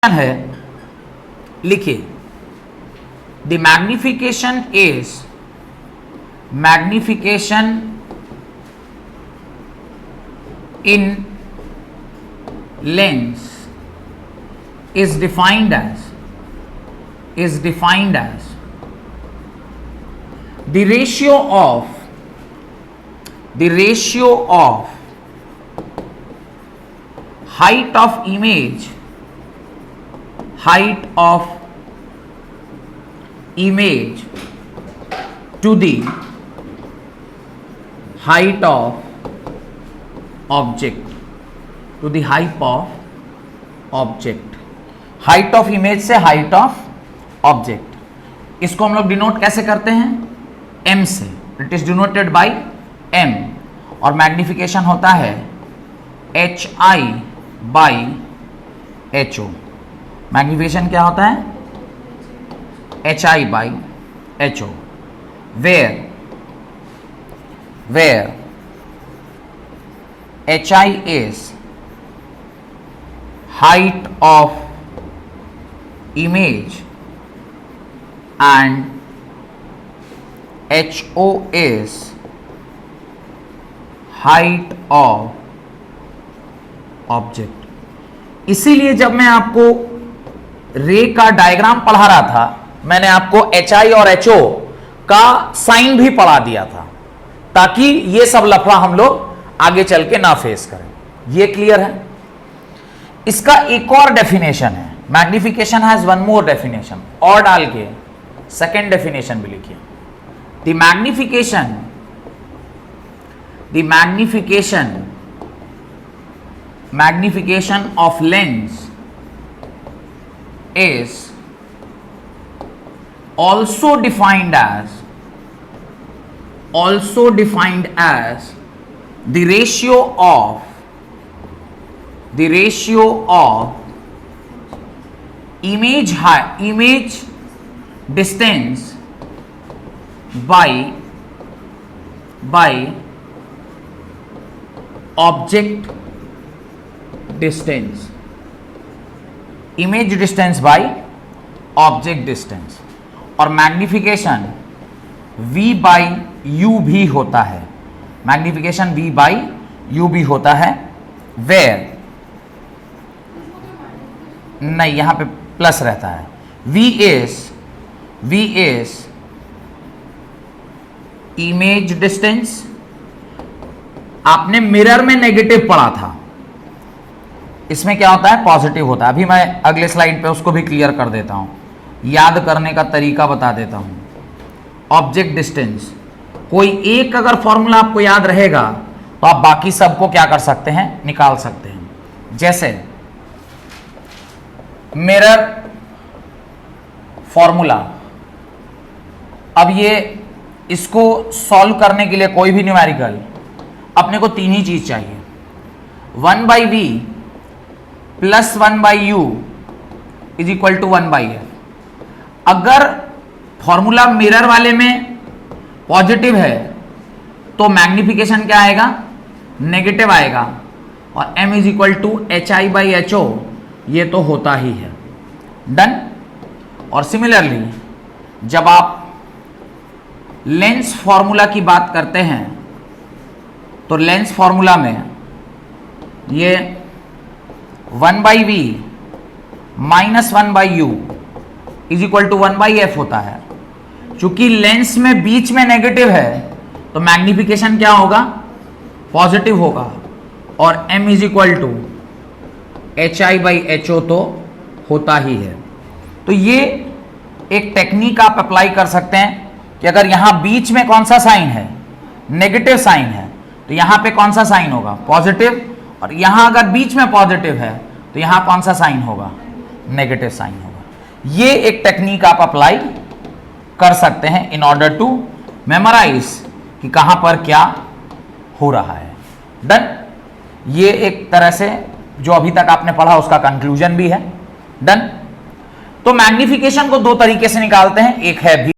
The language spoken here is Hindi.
है, लिखिए the magnification in lens is defined as the ratio of height of image to the height of object, height of image से हाइट ऑफ ऑब्जेक्ट। इसको हम लोग डिनोट कैसे करते हैं? m से। It is denoted by m और मैग्निफिकेशन होता है hi बाय ho। मैग्निफिकेशन क्या होता है? hi by ho, where hi is height of image and ho is height of object। इसीलिए जब मैं आपको रे का डायग्राम पढ़ा रहा था, मैंने आपको hi और ho का साइन भी पढ़ा दिया था, ताकि ये सब लफड़ा हम लोग आगे चल के ना फेस करें। ये क्लियर है? इसका एक और डेफिनेशन है। Magnification has one more definition, और डाल के सेकेंड डेफिनेशन भी लिखिए। The magnification of lens is also defined as the ratio of image distance by object distance, image distance by object distance. और मैग्निफिकेशन v बाई यू भी होता है, मैग्निफिकेशन v बाई यू भी होता है, वेयर नहीं, यहां पे प्लस रहता है। v is image distance. आपने मिरर में नेगेटिव पढ़ा था, इसमें क्या होता है? पॉजिटिव होता है। अभी मैं अगले स्लाइड पे उसको भी क्लियर कर देता हूं, याद करने का तरीका बता देता हूं। ऑब्जेक्ट डिस्टेंस, कोई एक अगर फॉर्मूला आपको याद रहेगा तो आप बाकी सबको क्या कर सकते हैं? निकाल सकते हैं। जैसे मिरर फॉर्मूला, अब ये इसको सॉल्व करने के लिए कोई भी न्यूमेरिकल अपने को तीन ही चीज चाहिए, 1/v plus 1/u is equal to 1/f। अगर फॉर्मूला मिरर वाले में पॉजिटिव है तो मैग्निफिकेशन क्या आएगा? नेगेटिव आएगा, और m is equal to hi/ho, ये तो होता ही है। डन। और सिमिलरली जब आप लेंस फॉर्मूला की बात करते हैं तो लेंस फॉर्मूला में ये 1/v minus 1/u is equal to 1/f होता है। चूंकि लेंस में बीच में नेगेटिव है तो मैग्निफिकेशन क्या होगा? पॉजिटिव होगा, और m is equal to hi/ho तो होता ही है। तो ये एक टेक्निक आप अप्लाई कर सकते हैं कि अगर यहां बीच में कौन सा साइन है? नेगेटिव साइन है, तो यहां पे कौन सा साइन होगा? पॉजिटिव। और यहां अगर बीच में पॉजिटिव है तो यहां कौन सा साइन होगा? नेगेटिव साइन होगा। ये एक टेक्निक आप अप्लाई कर सकते हैं इन ऑर्डर टू मेमोराइज कि कहां पर क्या हो रहा है। डन। ये एक तरह से जो अभी तक आपने पढ़ा उसका कंक्लूजन भी है। डन। तो मैग्निफिकेशन को दो तरीके से निकालते हैं, एक है